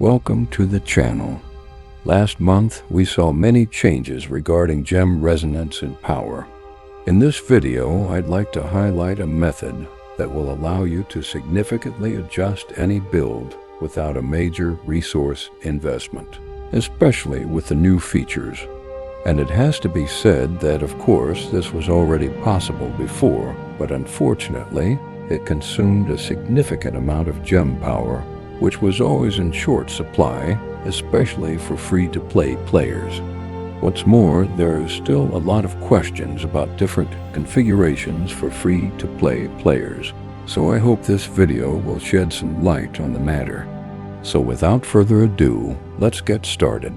Welcome to the channel. Last month, we saw many changes regarding gem resonance and power. In this video, I'd like to highlight a method that will allow you to significantly adjust any build without a major resource investment, especially with the new features. And it has to be said that, of course, this was already possible before, but unfortunately, it consumed a significant amount of gem power, which was always in short supply, especially for free-to-play players. What's more, there are still a lot of questions about different configurations for free-to-play players, so I hope this video will shed some light on the matter. So without further ado, let's get started.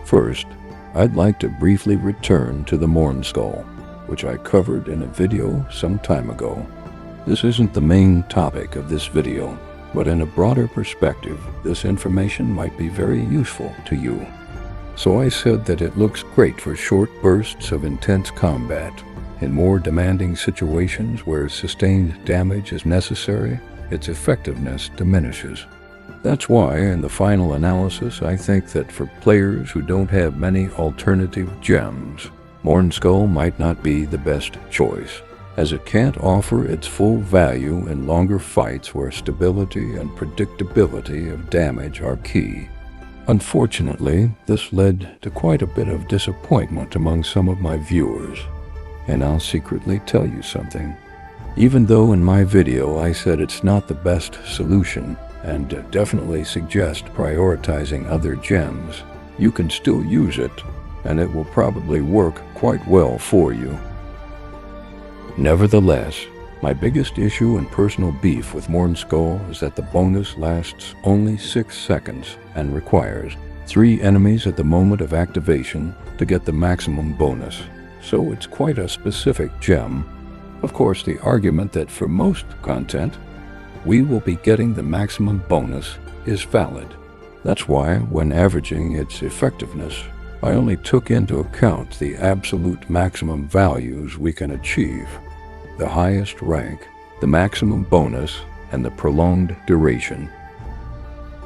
First, I'd like to briefly return to the Mourneskull, which I covered in a video some time ago. This isn't the main topic of this video, but in a broader perspective, this information might be very useful to you. So I said that it looks great for short bursts of intense combat. In more demanding situations where sustained damage is necessary, its effectiveness diminishes. That's why, in the final analysis, I think that for players who don't have many alternative gems, Mourneskull might not be the best choice, as it can't offer its full value in longer fights where stability and predictability of damage are key. Unfortunately, this led to quite a bit of disappointment among some of my viewers. And I'll secretly tell you something. Even though in my video I said it's not the best solution, and definitely suggest prioritizing other gems, you can still use it, and it will probably work quite well for you. Nevertheless, my biggest issue and personal beef with Mourneskull is that the bonus lasts only 6 seconds and requires 3 enemies at the moment of activation to get the maximum bonus, so it's quite a specific gem. Of course, the argument that for most content, we will be getting the maximum bonus is valid. That's why, when averaging its effectiveness, I only took into account the absolute maximum values we can achieve, the highest rank, the maximum bonus, and the prolonged duration.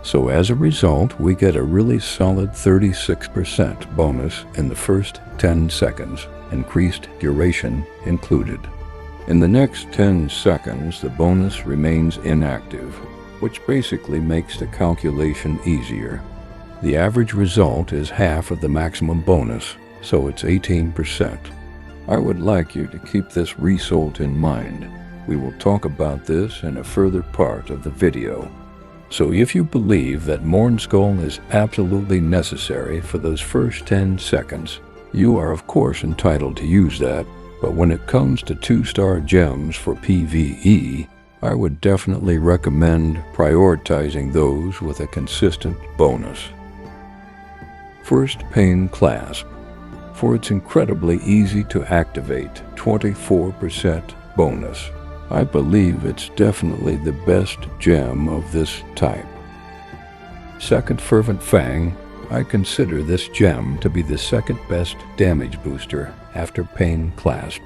So as a result, we get a really solid 36% bonus in the first 10 seconds, increased duration included. In the next 10 seconds, the bonus remains inactive, which basically makes the calculation easier. The average result is half of the maximum bonus, so it's 18%. I would like you to keep this result in mind. We will talk about this in a further part of the video. So if you believe that Mourneskull is absolutely necessary for those first 10 seconds, you are of course entitled to use that. But when it comes to 2-star gems for PvE, I would definitely recommend prioritizing those with a consistent bonus. First, Pain Clasp. For its incredibly easy to activate 24% bonus, I believe it's definitely the best gem of this type. Second, Fervent Fang. I consider this gem to be the second best damage booster after Pain Clasp.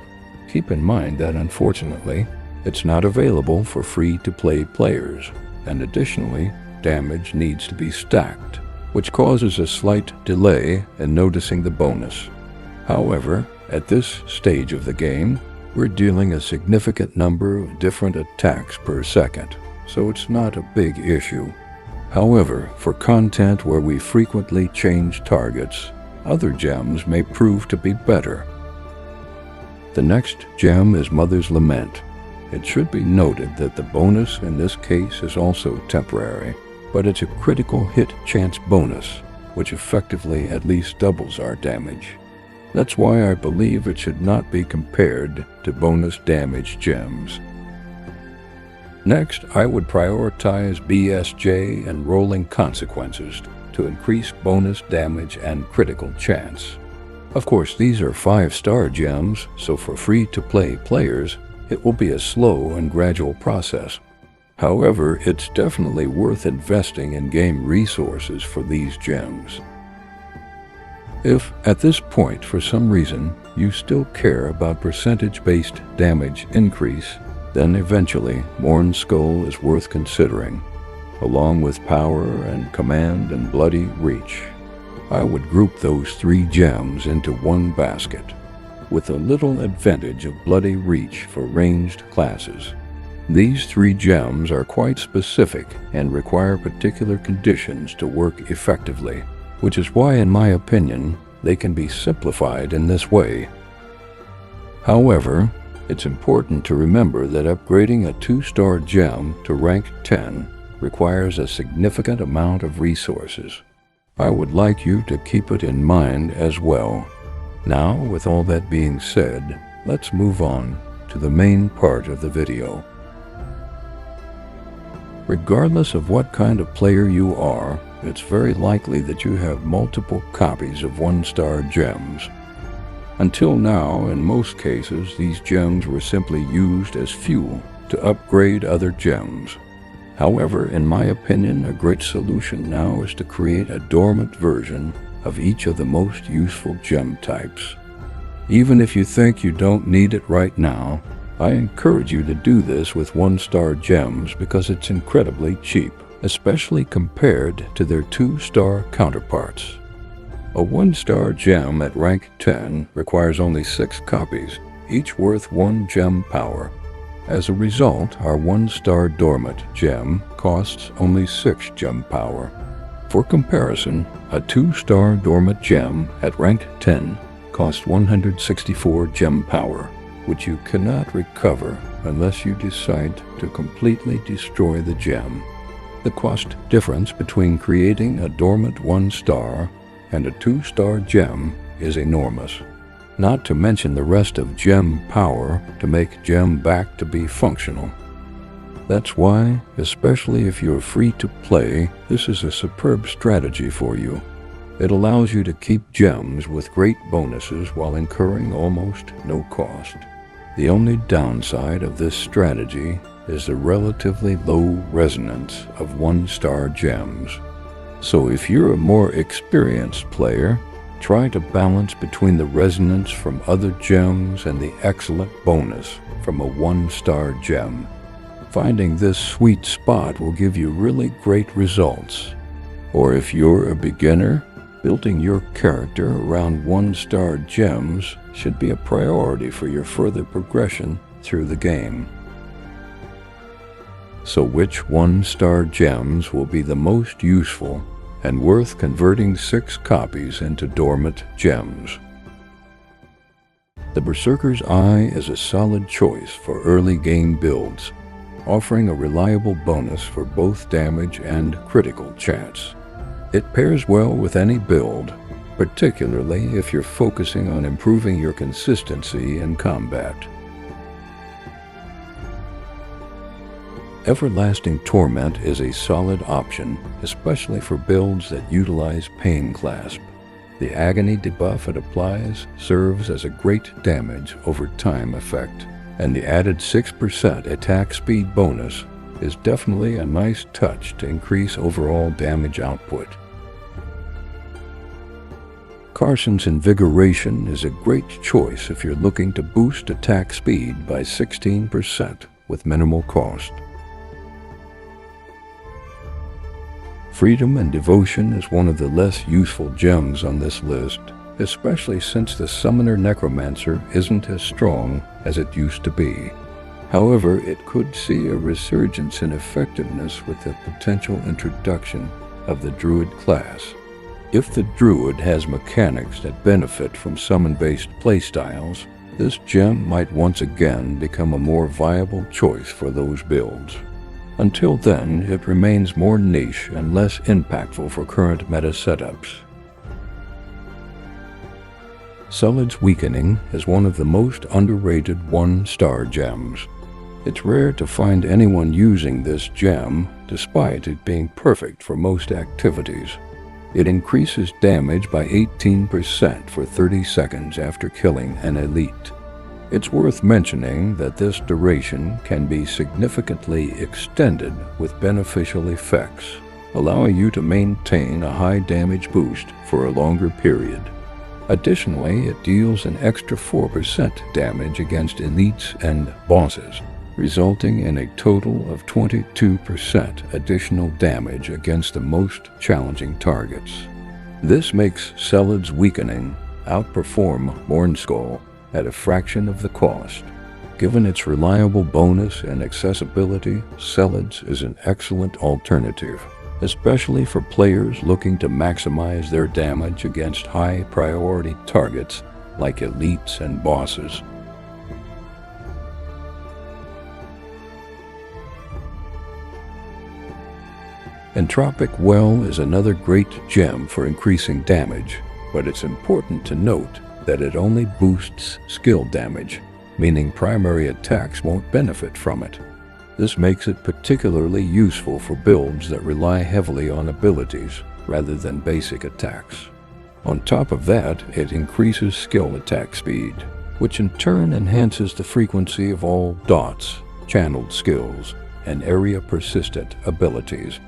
Keep in mind that unfortunately, it's not available for free-to-play players, and additionally, damage needs to be stacked, which causes a slight delay in noticing the bonus. However, at this stage of the game, we're dealing a significant number of different attacks per second, so it's not a big issue. However, for content where we frequently change targets, other gems may prove to be better. The next gem is Mother's Lament. It should be noted that the bonus in this case is also temporary, but it's a critical hit chance bonus, which effectively at least doubles our damage. That's why I believe it should not be compared to bonus damage gems. Next, I would prioritize BSJ and Rolling Consequences to increase bonus damage and critical chance. Of course, these are 5-star gems, so for free-to-play players, it will be a slow and gradual process. However, it's definitely worth investing in game resources for these gems. If, at this point, for some reason, you still care about percentage-based damage increase, then eventually Mourneskull is worth considering, along with power and command and bloody reach. I would group those 3 gems into one basket, with a little advantage of bloody reach for ranged classes. These 3 gems are quite specific and require particular conditions to work effectively, which is why, in my opinion, they can be simplified in this way. However, it's important to remember that upgrading a 2-star gem to rank 10 requires a significant amount of resources. I would like you to keep it in mind as well. Now, with all that being said, let's move on to the main part of the video. Regardless of what kind of player you are, it's very likely that you have multiple copies of 1-star gems. Until now, in most cases, these gems were simply used as fuel to upgrade other gems. However, in my opinion, a great solution now is to create a dormant version of each of the most useful gem types. Even if you think you don't need it right now, I encourage you to do this with 1-star gems because it's incredibly cheap, especially compared to their 2-star counterparts. A 1-star gem at rank 10 requires only 6 copies, each worth 1 gem power. As a result, our 1-star dormant gem costs only 6 gem power. For comparison, a 2-star dormant gem at rank 10 costs 164 gem power, which you cannot recover unless you decide to completely destroy the gem. The cost difference between creating a dormant 1-star and a 2-star gem is enormous. Not to mention the rest of gem power to make gem back to be functional. That's why, especially if you're free to play, this is a superb strategy for you. It allows you to keep gems with great bonuses while incurring almost no cost. The only downside of this strategy is the relatively low resonance of 1-star gems. So if you're a more experienced player, try to balance between the resonance from other gems and the excellent bonus from a 1-star gem. Finding this sweet spot will give you really great results. Or if you're a beginner, building your character around 1-star gems should be a priority for your further progression through the game. So which 1-star gems will be the most useful and worth converting 6 copies into dormant gems? The Berserker's Eye is a solid choice for early game builds, offering a reliable bonus for both damage and critical chance. It pairs well with any build, particularly if you're focusing on improving your consistency in combat. Everlasting Torment is a solid option, especially for builds that utilize Pain Clasp. The agony debuff it applies serves as a great damage over time effect, and the added 6% attack speed bonus is definitely a nice touch to increase overall damage output. Carson's Invigoration is a great choice if you're looking to boost attack speed by 16% with minimal cost. Freedom and Devotion is one of the less useful gems on this list, especially since the Summoner Necromancer isn't as strong as it used to be. However, it could see a resurgence in effectiveness with the potential introduction of the Druid class. If the Druid has mechanics that benefit from summon-based playstyles, this gem might once again become a more viable choice for those builds. Until then, it remains more niche and less impactful for current meta setups. Sullied's Weakening is one of the most underrated 1-star gems. It's rare to find anyone using this gem, despite it being perfect for most activities. It increases damage by 18% for 30 seconds after killing an elite. It's worth mentioning that this duration can be significantly extended with beneficial effects, allowing you to maintain a high damage boost for a longer period. Additionally, it deals an extra 4% damage against elites and bosses, resulting in a total of 22% additional damage against the most challenging targets. This makes Celad's weakening outperform Mourneskull at a fraction of the cost. Given its reliable bonus and accessibility, Celad's is an excellent alternative, especially for players looking to maximize their damage against high-priority targets like elites and bosses. Entropic Well is another great gem for increasing damage, but it's important to note that it only boosts skill damage, meaning primary attacks won't benefit from it. This makes it particularly useful for builds that rely heavily on abilities rather than basic attacks. On top of that, it increases skill attack speed, which in turn enhances the frequency of all dots, channeled skills, and area-persistent abilities.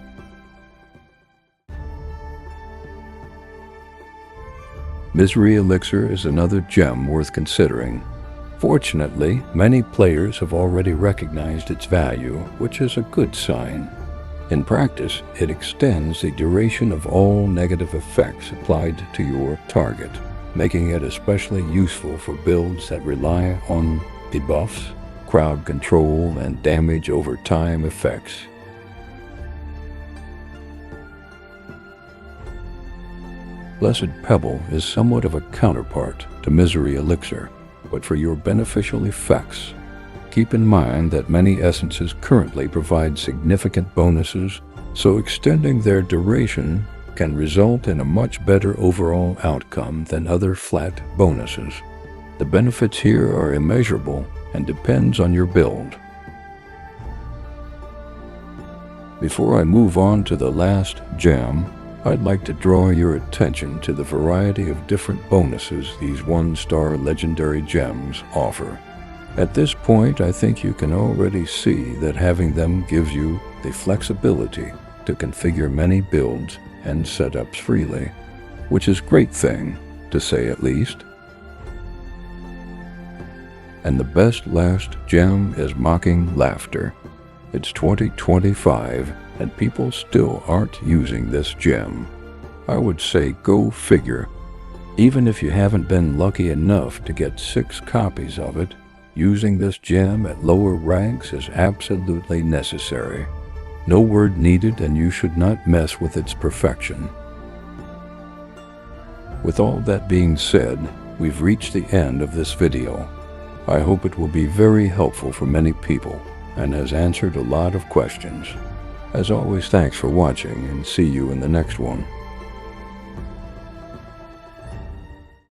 Misery Elixir is another gem worth considering. Fortunately, many players have already recognized its value, which is a good sign. In practice, it extends the duration of all negative effects applied to your target, making it especially useful for builds that rely on debuffs, crowd control, and damage over time effects. Blessed Pebble is somewhat of a counterpart to Misery Elixir, but for your beneficial effects. Keep in mind that many essences currently provide significant bonuses, so extending their duration can result in a much better overall outcome than other flat bonuses. The benefits here are immeasurable and depends on your build. Before I move on to the last gem, I'd like to draw your attention to the variety of different bonuses these 1-star legendary gems offer. At this point, I think you can already see that having them gives you the flexibility to configure many builds and setups freely, which is a great thing, to say at least. And the best last gem is Mocking Laughter. It's 2025, and people still aren't using this gem. I would say go figure. Even if you haven't been lucky enough to get 6 copies of it, using this gem at lower ranks is absolutely necessary. No word needed, and you should not mess with its perfection. With all that being said, we've reached the end of this video. I hope it will be very helpful for many people and has answered a lot of questions. As always, thanks for watching, and see you in the next one.